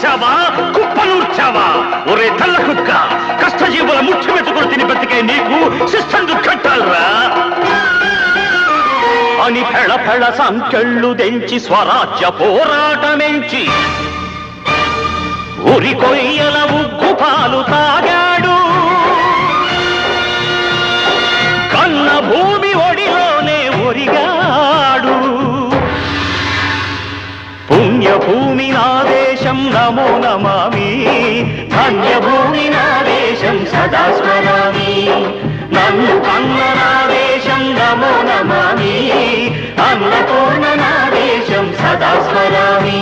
చూశావా, కుప్పనూర్చావా? ఒరే తల్ల కుక్క, కష్టజీవుల ముఖ్యమెత్తుకుని తిని బతికే నీకు శిస్తందు కట్టాలరా అని ఫెళ ఫెళ సంకెళ్ళు దెంచి స్వరాజ్య పోరాటమెంచి ఉరి కొయ్యల ఉగ్గు పాలు తాగాడు. కన్న భూమి ఒడిలోనే ఒరిగాడు. పుణ్యభూమి నా దేశం నమో నమామి, ధన్యభూమి నా దేశం సదా స్మరామి. నన్ను కన్న నా దేశం నమో నమామి, అన్నపూర్ణ నా దేశం సదా స్మరామి.